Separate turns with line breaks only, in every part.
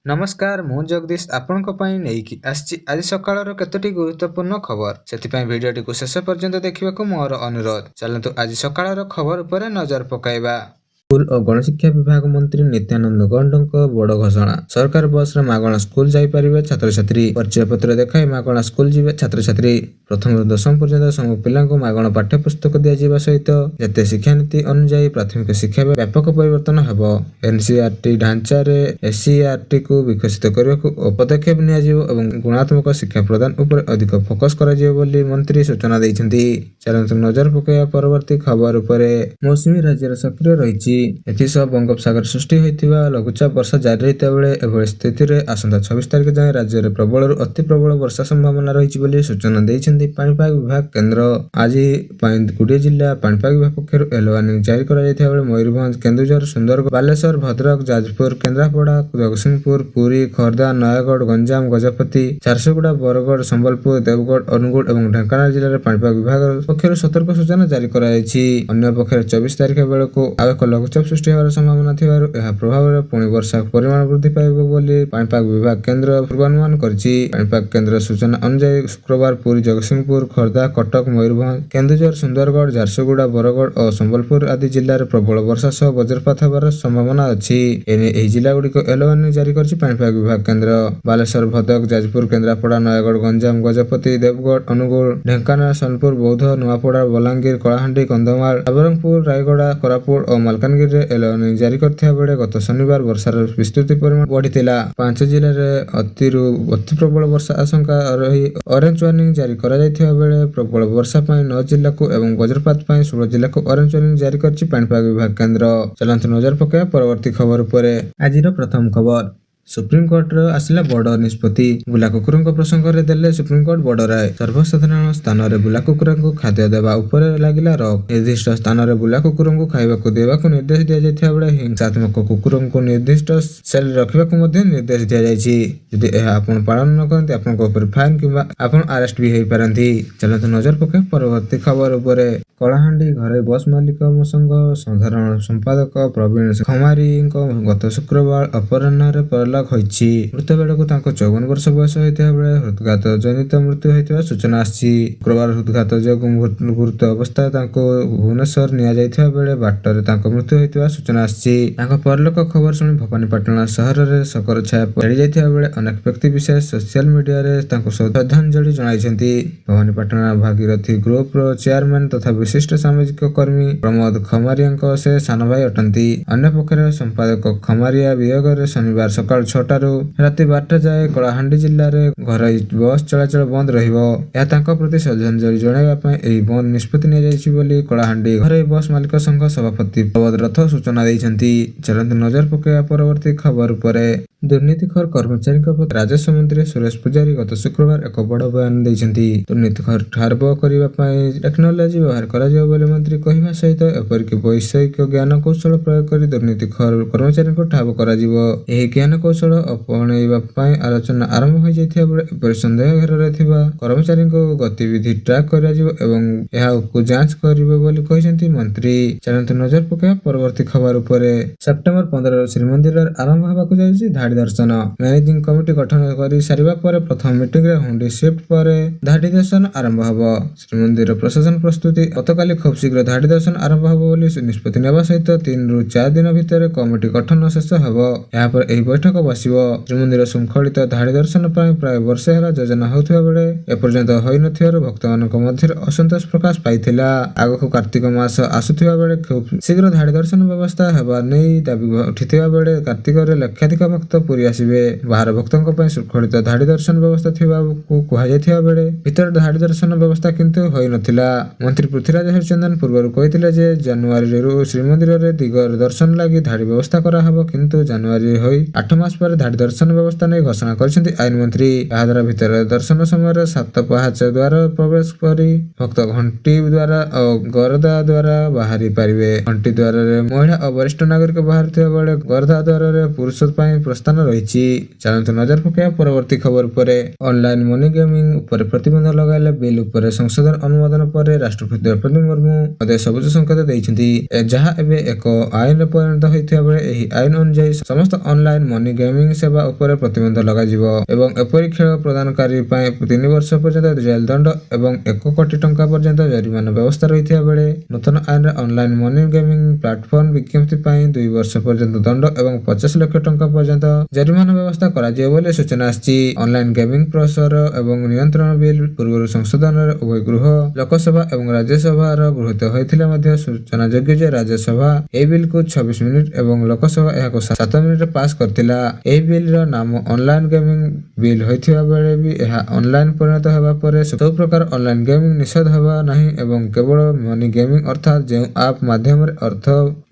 नमस्कार ମୁଁ ଜଗଦୀଶ ଆପଣଙ୍କ ପାଇଁ ନେଇକି ଆସିଛି ଆଜି ସକାଳର କେତୋଟି ଗୁରୁତ୍ୱପୂର୍ଣ୍ଣ ଖବର। ସେଥିପାଇଁ ଭିଡିଓଟିକୁ ଶେଷ ପର୍ଯ୍ୟନ୍ତ ଦେଖିବାକୁ ମୋର ଅନୁରୋଧ। ଚାଲନ୍ତୁ ଆଜି ସକାଳର ଖବର ଉପରେ ନଜର ପକାଇବା। ସ୍କୁଲ ଓ ଗଣଶିକ୍ଷା ବିଭାଗ ମନ୍ତ୍ରୀ ନିତ୍ୟାନନ୍ଦ ଗୌଡ଼ଙ୍କ ବଡ଼ ଘୋଷଣା। ସରକାର ବସ୍ରେ ମାଗଣା ସ୍କୁଲ ଯାଇପାରିବେ ଛାତ୍ରଛାତ୍ରୀ। ପରିଚୟପତ୍ର ଦେଖାଇ ମାଗଣା ସ୍କୁଲ ଯିବେ ଛାତ୍ରଛାତ୍ରୀ। ପ୍ରଥମରୁ ଦଶମ ପର୍ଯ୍ୟନ୍ତ ସବୁ ପିଲାଙ୍କୁ ମାଗଣା ପାଠ୍ୟପୁସ୍ତକ ଦିଆଯିବା ସହିତ ଜାତୀୟ ଶିକ୍ଷାନୀତି ଅନୁଯାୟୀ ପ୍ରାଥମିକ ଶିକ୍ଷା ବ୍ୟାପକ ପରିବର୍ତ୍ତନ ହେବ। ଏନ୍ସିଇଆରଟି ଢାଞ୍ଚାରେ ଏସ୍ସିଇଆରଟିକୁ ବିକଶିତ କରିବାକୁ ପଦକ୍ଷେପ ନିଆଯିବ ଏବଂ ଗୁଣାତ୍ମକ ଶିକ୍ଷା ପ୍ରଦାନ ଉପରେ ଅଧିକ ଫୋକସ୍ କରାଯିବ ବୋଲି ମନ୍ତ୍ରୀ ସୂଚନା ଦେଇଛନ୍ତି। ଚାଲନ୍ତୁ ନଜର ପକାଇବା ପରବର୍ତ୍ତୀ ଖବର ଉପରେ। ମୌସୁମୀ ରାଜ୍ୟରେ ସକ୍ରିୟ ରହିଛି। ଏଥିସହ ବଙ୍ଗୋପସାଗରରେ ସୃଷ୍ଟି ହୋଇଥିବା ଲଘୁଚାପ ବର୍ଷା ଜାରି ରହିଥିବା ବେଳେ ଏଭଳି ସ୍ଥିତିରେ ଆସନ୍ତା 26 ତାରିଖ ଯାଏଁ ରାଜ୍ୟରେ ପ୍ରବଳରୁ ଅତି ପ୍ରବଳ ବର୍ଷା ସମ୍ଭାବନା ରହିଛି ବୋଲି ସୂଚନା ଦେଇଛନ୍ତି ପାଣିପାଗ ବିଭାଗ କେନ୍ଦ୍ର। ଆଜି ପାଇଁ 20 ଜିଲ୍ଲା ପାଣିପାଗ ବିଭାଗ ପକ୍ଷରୁ ୟେଲୋ ୱାର୍ଣ୍ଣିଂ ଜାରି କରାଯାଇଥିବା ବେଳେ ମୟୂରଭଞ୍ଜ, କେନ୍ଦୁଝର, ସୁନ୍ଦରଗଡ଼, ବାଲେଶ୍ୱର, ଭଦ୍ରକ, ଯାଜପୁର, କେନ୍ଦ୍ରାପଡ଼ା, ଜଗତସିଂହପୁର, ପୁରୀ, ଖୋର୍ଦ୍ଧା, ନୟାଗଡ଼, ଗଞ୍ଜାମ, ଗଜପତି, ଝାରସୁଗୁଡ଼ା, ବରଗଡ଼, ସମ୍ବଲପୁର, ଦେବଗଡ଼, ଅନୁଗୁଳ ଏବଂ ଢେଙ୍କାନାଳ ଜିଲ୍ଲାରେ ପାଣିପାଗ ବିଭାଗ ପକ୍ଷରୁ ସତର୍କ ସୂଚନା ଜାରି କରାଯାଇଛି। ଅନ୍ୟପକ୍ଷରେ 24 ତାରିଖ ବେଳକୁ ଆଉ ଏକ ଲଘୁଚାପ ସୃଷ୍ଟି ହେବାର ସମ୍ଭାବନା ଥିବାରୁ ଏହା ପ୍ରଭାବରେ ପୁଣି ବର୍ଷା ପରିମାଣ ବୃଦ୍ଧି ପାଇବ ବୋଲି ପାଣିପାଗ ବିଭାଗ କେନ୍ଦ୍ର ପୂର୍ବାନୁମାନ କରିଛି। ପାଣିପାଗ କେନ୍ଦ୍ର ସୂଚନା ଅନୁଯାୟୀ ଶୁକ୍ରବାର ପୁରୀ, ଜଗତସିଂହପୁର, ଖୋର୍ଦ୍ଧା, କଟକ, ମୟୂରଭଞ୍ଜ, କେନ୍ଦୁଝର, ସୁନ୍ଦରଗଡ଼, ଝାରସୁଗୁଡ଼ା, ବରଗଡ଼ ଓ ସମ୍ବଲପୁର ଆଦି ଜିଲ୍ଲାରେ ପ୍ରବଳ ବର୍ଷା ସହ ବଜ୍ରପାତ ହେବାର ସମ୍ଭାବନା ଅଛି। ଏନେଇ ଏହି ଜିଲ୍ଲାଗୁଡ଼ିକ ୟେଲୋ ୱାର୍ଣ୍ଣିଂ ଜାରି କରିଛି ପାଣିପାଗ ବିଭାଗ କେନ୍ଦ୍ର। ବାଲେଶ୍ୱର, ଭଦ୍ରକ, ଯାଜପୁର, କେନ୍ଦ୍ରାପଡ଼ା, ନୟାଗଡ଼, ଗଞ୍ଜାମ, ଗଜପତି, ଦେବଗଡ଼, ଅନୁଗୁଳ, ଢେଙ୍କାନାଳ, ସୋନପୁର, ବୌଦ୍ଧ, ନୂଆପଡ଼ା, ବଲାଙ୍ଗୀର, କଳାହାଣ୍ଡି, କନ୍ଧମାଳ, ନବରଙ୍ଗପୁର, ରାୟଗଡ଼ା, କୋରାପୁଟ ଓ ମାଲକାନଗିରିରେ ୟେଲୋ ୱାର୍ଣ୍ଣିଂ ଜାରି କରିଥିବା ବେଳେ ଗତ ଶନିବାର ବର୍ଷାର ବିସ୍ତୃତି ପରିମାଣ ବଢ଼ିଥିଲା। 5 ଜିଲ୍ଲାରେ ଅତିରୁ ଅତି ପ୍ରବଳ ବର୍ଷା ଆଶଙ୍କା ରହି ଅରେଞ୍ଜ ୱାର୍ଣ୍ଣିଂ ଜାରି କରାଯାଇଥିବା ବେଳେ ପ୍ରବଳ ବର୍ଷା ପାଇଁ 9 ଜିଲ୍ଲାକୁ ଏବଂ ବଜ୍ରପାତ ପାଇଁ 16 ଜିଲ୍ଲାକୁ ଅରେଞ୍ଜ ୱାର୍ଣ୍ଣିଂ ଜାରି କରିଛି ପାଣିପାଗ ବିଭାଗ କେନ୍ଦ୍ର। ଚାଲନ୍ତୁ ନଜର ପକାଇବା ପରବର୍ତ୍ତୀ ଖବର ଉପରେ। ଆଜିର ପ୍ରଥମ ଖବର। ସୁପ୍ରିମକୋର୍ଟର ଆସିଲା ବଡ଼ ନିଷ୍ପତ୍ତି। ବୁଲା କୁକୁରଙ୍କ ପ୍ରସଙ୍ଗରେ ଦେଲେ ସୁପ୍ରିମକୋର୍ଟ ବଡ଼ ରାୟ। ସର୍ବସାଧାରଣ ସ୍ଥାନରେ ବୁଲା କୁକୁରଙ୍କୁ ଖାଦ୍ୟ ଦେବା ଉପରେ ଲାଗିଲା ରୋକ। ନିର୍ଦ୍ଦିଷ୍ଟ ସ୍ଥାନରେ ବୁଲା କୁକୁରଙ୍କୁ ଖାଇବାକୁ ଦେବାକୁ ନିର୍ଦ୍ଦେଶ ଦିଆଯାଇଥିବା ବେଳେ ହିଂସାତ୍ମକ କୁକୁରଙ୍କୁ ନିର୍ଦ୍ଦିଷ୍ଟ ସେଲରେ ରଖିବାକୁ ମଧ୍ୟ ନିର୍ଦ୍ଦେଶ ଦିଆଯାଇଛି। ଯଦି ଏହା ଆପଣ ପାଳନ ନ କରନ୍ତି ଆପଣଙ୍କ ଉପରେ ଫାଇନ କିମ୍ବା ଆପଣ ଆରେଷ୍ଟ ବି ହୋଇପାରନ୍ତି। ଚାଲନ୍ତୁ ନଜର ପକାଇବା ପରବର୍ତ୍ତୀ ଖବର ଉପରେ। କଳାହାଣ୍ଡି ଘରୋଇ ବସ୍ ମାଲିକ ସଂଘ ସାଧାରଣ ସମ୍ପାଦକ ପ୍ରବୀଣ ଖମାରିଙ୍କ ଗତ ଶୁକ୍ରବାର ଅପରାହ୍ନରେ ପରଲୋକ ହୋଇଛି। ମୃତବେଳକୁ ତାଙ୍କ 54 ବର୍ଷ ବୟସ ହୋଇଥିବା ବେଳେ ହୃଦଘାତ ଜନିତ ମୃତ୍ୟୁ ହୋଇଥିବା ସୂଚନା ଆସିଛି। ଶୁକ୍ରବାର ହୃଦଘାତ ଯୋଗୁଁ ଗୁରୁତର ଅବସ୍ଥାରେ ତାଙ୍କୁ ଭୁବନେଶ୍ୱର ନିଆଯାଇଥିବା ବେଳେ ବାଟରେ ତାଙ୍କ ମୃତ୍ୟୁ ହୋଇଥିବା ସୂଚନା ଆସିଛି। ତାଙ୍କ ପରଲୋକ ଖବର ଶୁଣି ଭବାନୀପାଟଣା ସହରରେ ଶୋକର ଛାୟା ଖେଳିଯାଇଥିବା ବେଳେ ଅନେକ ବ୍ୟକ୍ତି ବିଶେଷ ସୋସିଆଲ ମିଡିଆରେ ତାଙ୍କୁ ଶ୍ରଦ୍ଧାଞ୍ଜଳି ଜଣାଇଛନ୍ତି। ଭବାନୀପାଟଣା ଭାଗୀରଥୀ ଗ୍ରୁପର ଚେୟାରମ୍ୟାନ ତଥା ବିଶିଷ୍ଟ ସାମାଜିକ କର୍ମୀ ପ୍ରମୋଦ ଖମାରିଆଙ୍କ ସେ ସାନ ଭାଇ ଅଟନ୍ତି। ଅନ୍ୟପକ୍ଷରେ ସମ୍ପାଦକ ଖମାରିଆ ବିୟୋଗରେ ଶନିବାର ସକାଳ 6ଟାରୁ ରାତି 12ଟା ଯାଏ କଳାହାଣ୍ଡି ଜିଲ୍ଲାରେ ଘରୋଇ ବସ୍ ଚଳାଚଳ ବନ୍ଦ ରହିବ। ଏହା ତାଙ୍କ ପ୍ରତି ଶ୍ରଦ୍ଧାଞ୍ଜଳି ଜଣାଇବା ପାଇଁ ଏହି ବନ୍ଦ ନିଷ୍ପତ୍ତି ନିଆଯାଇଛି ବୋଲି କଳାହାଣ୍ଡି ଘରୋଇ ବସ୍ ମାଲିକ ସଂଘ ସଭାପତି ପ୍ରବୋଧ ରଥ ସୂଚନା ଦେଇଛନ୍ତି। ଚାଲନ୍ତୁ ନଜର ପକାଇବା ପରବର୍ତ୍ତୀ ଖବର ଉପରେ। ଦୁର୍ନୀତିଖୋର କର୍ମଚାରୀଙ୍କ ପ୍ରତି ରାଜସ୍ୱ ମନ୍ତ୍ରୀ ସୁରେଶ ପୂଜାରୀ ଗତ ଶୁକ୍ରବାର ଏକ ବଡ଼ ବୟାନ ଦେଇଛନ୍ତି। ଦୁର୍ନୀତିଖୋର ଠାବ କରିବା ପାଇଁ ଟେକ୍ନୋଲୋଜି ବ୍ୟବହାର କରାଯିବ ବୋଲି ମନ୍ତ୍ରୀ କହିବା ସହିତ ଏପରିକି ବୈଷୟିକ ଜ୍ଞାନ କୌଶଳ ପ୍ରୟୋଗ କରି ଦୁର୍ନୀତିଖୋର କର୍ମଚାରୀଙ୍କୁ ଠାବ କରାଯିବ। ଏହି ଜ୍ଞାନ କୌଶଳ ଆପଣେଇବା ପାଇଁ ଆଲୋଚନା ଆରମ୍ଭ ହୋଇଯାଇଥିବା ବେଳେ ଏପରି ସନ୍ଦେହ ଘେରରେ ଥିବା କର୍ମଚାରୀଙ୍କ ଗତିବିଧି ଟ୍ରାକ୍ କରାଯିବ ଏବଂ ଏହାକୁ ଯାଞ୍ଚ କରିବ ବୋଲି କହିଛନ୍ତି ମନ୍ତ୍ରୀ। ଚାଲନ୍ତୁ ନଜର ପକାଇବା ପରବର୍ତ୍ତୀ ଖବର ଉପରେ। ସେପ୍ଟେମ୍ବର 15ରୁ ଶ୍ରୀମନ୍ଦିରରେ ଆରମ୍ଭ ହେବାକୁ ଯାଉଛି ଧାଡି ଦର୍ଶନ। ମ୍ୟାନେଜିଂ କମିଟି ଗଠନ କରି ସାରିବା ପରେ ପ୍ରଥମ ମିଟିଂରେ ହୁଣ୍ଡି ସିଫ୍ଟ ପରେ ଧାଡି ଦର୍ଶନ ଆରମ୍ଭ ହେବ। ଶ୍ରୀମନ୍ଦିର ପ୍ରଶାସନ ପ୍ରସ୍ତୁତି ଗତକାଲି ଖୁବ୍ ଶୀଘ୍ର ଧାଡି ଦର୍ଶନ ଆରମ୍ଭ ହେବ ବୋଲି ନିଷ୍ପତ୍ତି ନେବା ସହିତ 3ରୁ 4 ଦିନ ଭିତରେ କମିଟି ଗଠନ ଶେଷ ହେବ। ଏହାପରେ ଏହି ବୈଠକ ବସିବ। ଶ୍ରୀମନ୍ଦିର ଶୃଙ୍ଖଳିତ ଧାଡି ଦର୍ଶନ ପାଇଁ ପ୍ରାୟ ବର୍ଷେ ହେଲା ଯୋଜନା ହେଉଥିବା ବେଳେ ଏପର୍ଯ୍ୟନ୍ତ ହୋଇନଥିବାରୁ ଭକ୍ତମାନଙ୍କ ମଧ୍ୟରେ ଅସନ୍ତୋଷ ପ୍ରକାଶ ପାଇଥିଲା। ଆଗକୁ କାର୍ତ୍ତିକ ମାସ ଆସୁଥିବା ବେଳେ ଖୁବ୍ ଶୀଘ୍ର ଧାଡି ଦର୍ଶନ ବ୍ୟବସ୍ଥା ହେବା ନେଇ ଦାବି ଉଠିଥିବା ବେଳେ କାର୍ତ୍ତିକରେ ଲକ୍ଷାଧିକ ଭକ୍ତ ପୁରୀ ଆସିବେ। ବାହାର ଭକ୍ତଙ୍କ ପାଇଁ ଶୃଙ୍ଖଳିତ ଧାଡି ଦର୍ଶନ ବ୍ୟବସ୍ଥା ଥିବାକୁ କୁହାଯାଇଥିବା ବେଳେ ଭିତରେ ଧାଡି ଦର୍ଶନ ବ୍ୟବସ୍ଥା କିନ୍ତୁ ହୋଇନଥିଲା। ମନ୍ତ୍ରୀ ପୃଥ୍ୱୀରାଜ ହରିଚନ୍ଦନ ପୂର୍ବରୁ କହିଥିଲେ ଯେ ଜାନୁଆରୀରୁ ଶ୍ରୀମନ୍ଦିରରେ ଦିଗ ଦର୍ଶନ ଲାଗି ଧାଡି ବ୍ୟବସ୍ଥା କରାହେବ କିନ୍ତୁ ଜାନୁଆରୀ ହୋଇ 8 ମାସ ପରେ ଧାଡି ଦର୍ଶନ ବ୍ୟବସ୍ଥା ନେଇ ଘୋଷଣା କରିଛନ୍ତି ଆଇନ ମନ୍ତ୍ରୀ। ଏହାଦ୍ୱାରା ଭିତରେ ଦର୍ଶନ ସମୟରେ 7 ପାହାଚ ଦ୍ୱାରା ପ୍ରବେଶ କରି ଭକ୍ତ ଘଣ୍ଟି ଦ୍ୱାରା ଓ ଗରଦା ଦ୍ୱାରା ବାହାରି ପାରିବେ। ଘଣ୍ଟି ଦ୍ୱାରରେ ମହିଳା ଓ ବରିଷ୍ଠ ନାଗରିକ ବାହାରୁଥିବା ବେଳେ ଗରଦା ଦ୍ୱାରରେ ପୁରୁଷ ପାଇଁ ପ୍ରସ୍ଥାନ ଅବସ୍ଥାନ ରହିଛି। ଚାଲନ୍ତୁ ନଜର ପକାଇବା ପରବର୍ତ୍ତୀ ଖବର ଉପରେ। ଅନଲାଇନ ମନି ଗେମିଂ ଉପରେ ପ୍ରତିବନ୍ଧ ଲଗାଇଲେ ବିଲ୍ ଉପରେ ସଂସଦର ଅନୁମୋଦନ ପରେ ରାଷ୍ଟ୍ରପତି ଦ୍ରୌପଦୀ ମୁର୍ମୁ ମଧ୍ୟ ସବୁଜ ସଂକେତ ଦେଇଛନ୍ତି, ଯାହା ଏବେ ଏକ ଆଇନରେ ପରିଣତ ହୋଇଥିବା ବେଳେ ଏହି ଆଇନ ଅନୁଯାୟୀ ସମସ୍ତ ଅନଲାଇନ ମନି ଗେମିଂ ସେବା ଉପରେ ପ୍ରତିବନ୍ଧ ଲଗାଯିବ ଏବଂ ଏପରି ଖେଳ ପ୍ରଦାନକାରୀ ପାଇଁ 3 ବର୍ଷ ପର୍ଯ୍ୟନ୍ତ ଜେଲ ଦଣ୍ଡ ଏବଂ 1 କୋଟି ଟଙ୍କା ପର୍ଯ୍ୟନ୍ତ ଜରିମାନା ବ୍ୟବସ୍ଥା ରହିଥିବା ବେଳେ ନୂତନ ଆଇନରେ ଅନଲାଇନ ମନି ଗେମିଂ ପ୍ଲାଟଫର୍ମ ବିଜ୍ଞପ୍ତି ପାଇଁ 2 ବର୍ଷ ପର୍ଯ୍ୟନ୍ତ ଦଣ୍ଡ ଏବଂ 50 ଲକ୍ଷ ଟଙ୍କା ପର୍ଯ୍ୟନ୍ତ ଜରିମାନା ବ୍ୟବସ୍ଥା କରାଯିବ ବୋଲି ସୂଚନା ଆସିଛି। ଅନଲାଇନ ଗେମିଂ ପ୍ରସାର ଏବଂ ନିୟନ୍ତ୍ରଣ ବିଲ୍ ପୂର୍ବରୁ ସଂଶୋଧନରେ ଉଭୟ ଗୃହ, ଲୋକସଭା ଏବଂ ରାଜ୍ୟସଭାର ଗୃହୀତ ହୋଇଥିଲେ ମଧ୍ୟ ସୂଚନାଯୋଗ୍ୟ ଯେ ରାଜ୍ୟସଭା ଏହି ବିଲ୍କୁ 26 ମିନିଟ୍ ଏବଂ ଲୋକସଭା ଏହାକୁ 7 ମିନିଟ୍ରେ ପାସ୍ କରିଥିଲା। ଏହି ବିଲ୍ର ନାମ ଅନଲାଇନ ଗେମିଂ ବିଲ୍ ହୋଇଥିବା ବେଳେ ବି ଏହା ଅନଲାଇନ ପରିଣତ ହେବା ପରେ ସବୁ ପ୍ରକାର ଅନଲାଇନ ଗେମିଂ ନିଷେଧ ହେବା ନାହିଁ ଏବଂ କେବଳ ମନି ଗେମିଂ ଅର୍ଥାତ୍ ଯେଉଁ ଆପ୍ ମାଧ୍ୟମରେ ଅର୍ଥ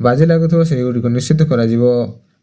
ବାଜି ଲାଗୁଥିବ ସେଗୁଡ଼ିକୁ ନିଷିଦ୍ଧ କରାଯିବ।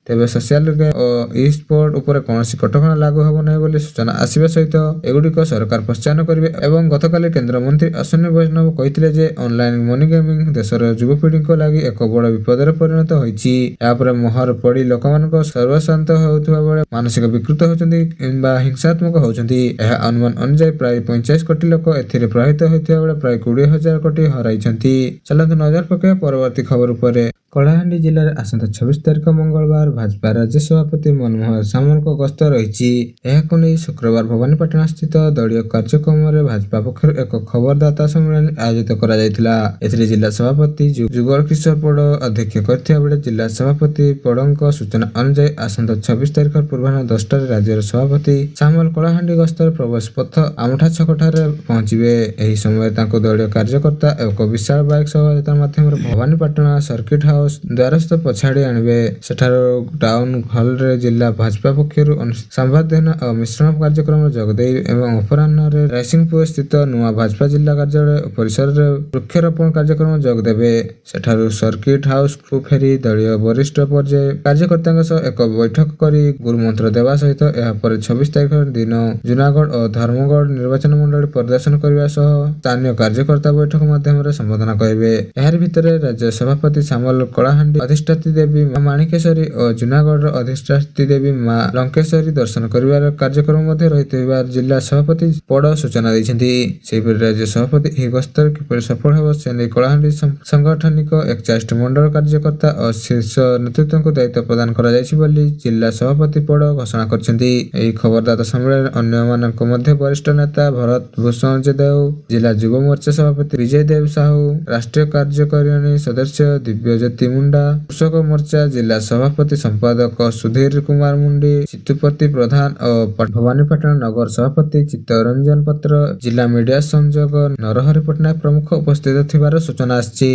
ତେବେ ସୋସିଆଲ ଗେମ୍ ଓ ଇ-ସ୍ପୋର୍ଟ ଉପରେ କୌଣସି କଟକଣା ଲାଗୁ ହେବ ନାହିଁ ବୋଲି ସୂଚନା ଆସିବା ସହିତ ଏଗୁଡ଼ିକ ସରକାର ପ୍ରୋତ୍ସାହନ କରିବେ ଏବଂ ଗତକାଲି କେନ୍ଦ୍ରମନ୍ତ୍ରୀ ଅଶ୍ୱିନୀ ବୈଷ୍ଣବ କହିଥିଲେ ଯେ ଅନଲାଇନ ମନି ଗେମିଂ ଦେଶର ଯୁବପିଢ଼ିଙ୍କ ଲାଗି ଏକ ବଡ଼ ବିପଦରେ ପରିଣତ ହୋଇଛି। ଏହାପରେ ମୋହର ପଡ଼ି ଲୋକମାନଙ୍କ ସର୍ବଶାନ୍ତ ହେଉଥିବା ବେଳେ ମାନସିକ ବିକୃତ ହେଉଛନ୍ତି କିମ୍ବା ହିଂସାତ୍ମକ ହେଉଛନ୍ତି। ଏହା ଅନୁମାନ ଅନୁଯାୟୀ ପ୍ରାୟ 45 କୋଟି ଲୋକ ଏଥିରେ ପ୍ରଭାବିତ ହୋଇଥିବା ବେଳେ ପ୍ରାୟ 20,000 କୋଟି ହରାଇଛନ୍ତି। ଚାଲନ୍ତୁ ନଜର ପକାଇବା ପରବର୍ତ୍ତୀ ଖବର ଉପରେ। କଳାହାଣ୍ଡି ଜିଲ୍ଲାରେ ଆସନ୍ତା 26 ତାରିଖ ମଙ୍ଗଳବାର ଭାଜପା ରାଜ୍ୟ ସଭାପତି ମନମୋହନ ସାମଲଙ୍କ ଗସ୍ତ ରହିଛି। ଏହାକୁ ନେଇ ଶୁକ୍ରବାର ଭବାନୀପାଟଣାସ୍ଥିତ ଦଳୀୟ କାର୍ଯ୍ୟକ୍ରମରେ ଭାଜପା ପକ୍ଷରୁ ଏକ ଖବରଦାତା ସମ୍ମିଳନୀ ଆୟୋଜିତ କରାଯାଇଥିଲା। ଏଥିରେ ଜିଲ୍ଲା ସଭାପତି ଯୁଗଳ କିଶୋର ପଡ ଅଧ୍ୟକ୍ଷତା କରିଥିବା ବେଳେ ଜିଲ୍ଲା ସଭାପତି ପଡଙ୍କ ସୂଚନା ଅନୁଯାୟୀ ଆସନ୍ତା 26 ତାରିଖ ପୂର୍ବାହ୍ନ 10ଟାରେ ରାଜ୍ୟର ସଭାପତି ସାମଲ କଳାହାଣ୍ଡି ଗସ୍ତର ପ୍ରବେଶ ପଥ ଆମଠା ଛକଠାରେ ପହଞ୍ଚିବେ। ଏହି ସମୟରେ ତାଙ୍କୁ ଦଳୀୟ କାର୍ଯ୍ୟକର୍ତ୍ତା ଏକ ବିଶାଳ ବାଇକ୍ ଶୋଭାଯାତ୍ରା ମାଧ୍ୟମରେ ଭବାନୀପାଟଣା ସର୍କିଟ ହାଉସ ଦ୍ୱାରସ୍ଥ ପଛାଡ଼ି ଆଣିବେ। ସେଠାରୁ ଟାଉନ ହଲରେ ଜିଲ୍ଲା ଭାଜପା ପକ୍ଷରୁ ସମ୍ବର୍ଦ୍ଧନା ଓ ମିଶ୍ରଣ କାର୍ଯ୍ୟକ୍ରମରେ ଯୋଗଦେଇ ଏବଂ ଅପରାହ୍ନରେ ରାଇସିଂପୁର ସ୍ଥିତ ନୂଆ ଭାଜପା ଜିଲ୍ଲା କାର୍ଯ୍ୟାଳୟ ପରିସରରେ ବୃକ୍ଷରୋପଣ କାର୍ଯ୍ୟକ୍ରମ ଯୋଗଦେବେ। ସେଠାରୁ ସର୍କିଟ ହାଉସକୁ ଫେରି ଦଳୀୟ ବରିଷ୍ଠ ପର୍ଯ୍ୟାୟ କାର୍ଯ୍ୟକର୍ତ୍ତାଙ୍କ ସହ ଏକ ବୈଠକ କରି ଗୁରୁମନ୍ତ୍ର ଦେବା ସହିତ ଏହାପରେ 26 ତାରିଖ ଦିନ ଜୁନାଗଡ଼ ଓ ଧର୍ମଗଡ଼ ନିର୍ବାଚନ ମଣ୍ଡଳୀ ପରିଦର୍ଶନ କରିବା ସହ ସ୍ଥାନୀୟ କାର୍ଯ୍ୟକର୍ତ୍ତା ବୈଠକ ମାଧ୍ୟମରେ ସମ୍ବୋଧନ କରିବେ। ଏହାରି ଭିତରେ ରାଜ୍ୟ ସଭାପତି ସାମଲ କଳାହାଣ୍ଡି ଅଧିଷ୍ଠାତ୍ରୀ ଦେବୀ ମା ମାଣିକେଶ୍ୱରୀ ଓ ଜୁନାଗଡ଼ର ଅଧିଷ୍ଠାତ୍ରୀ ଦେବୀ ମା ଲଙ୍କେଶ୍ୱରୀ ଦର୍ଶନ କରିବାର କାର୍ଯ୍ୟକ୍ରମ ମଧ୍ୟ ରହିଥିବା ଜିଲ୍ଲା ସଭାପତି ପଡ ସୂଚନା ଦେଇଛନ୍ତି। ସେହିପରି ରାଜ୍ୟ ସଭାପତି ଏହି ଗସ୍ତରେ କିପରି ସଫଳ ହେବ ସେ ନେଇ କଳାହାଣ୍ଡି ସାଂଗଠନିକ ଏକ୍ସାଇଜ ମଣ୍ଡଳ କାର୍ଯ୍ୟକର୍ତ୍ତା ଓ ଶୀର୍ଷ ନେତୃତ୍ୱଙ୍କୁ ଦାୟିତ୍ୱ ପ୍ରଦାନ କରାଯାଇଛି ବୋଲି ଜିଲ୍ଲା ସଭାପତି ପଡ ଘୋଷଣା କରିଛନ୍ତି। ଏହି ଖବରଦାତା ସମ୍ମିଳନୀରେ ଅନ୍ୟମାନଙ୍କ ମଧ୍ୟ ବରିଷ୍ଠ ନେତା ଭରତ ଭୂଷଣ ଦେଓ, ଜିଲ୍ଲା ଯୁବ ମୋର୍ଚ୍ଚା ସଭାପତି ବିଜୟ ଦେବ ସାହୁ, ରାଷ୍ଟ୍ରୀୟ କାର୍ଯ୍ୟକାରିଣୀ ସଦସ୍ୟ ଦିବ୍ୟଜ୍ୟୋତି ମୁଣ୍ଡା, କୃଷକ ମୋର୍ଚ୍ଚା ଜିଲ୍ଲା ସଭାପତି ସମ୍ପାଦକ ସୁଧୀର କୁମାର ମୁଣ୍ଡି, ଚିତ୍ତୁପତି ପ୍ରଧାନ ଓ ଭବାନୀପାଟଣା ନଗର ସଭାପତି ଚିତ୍ତରଞ୍ଜନ ପତ୍ର, ଜିଲ୍ଲା ମିଡିଆ ସଂଯୋଗ ନରହରି ପଟ୍ଟନାୟକ ପ୍ରମୁଖ ଉପସ୍ଥିତ ଥିବାର ସୂଚନା ଆସିଛି।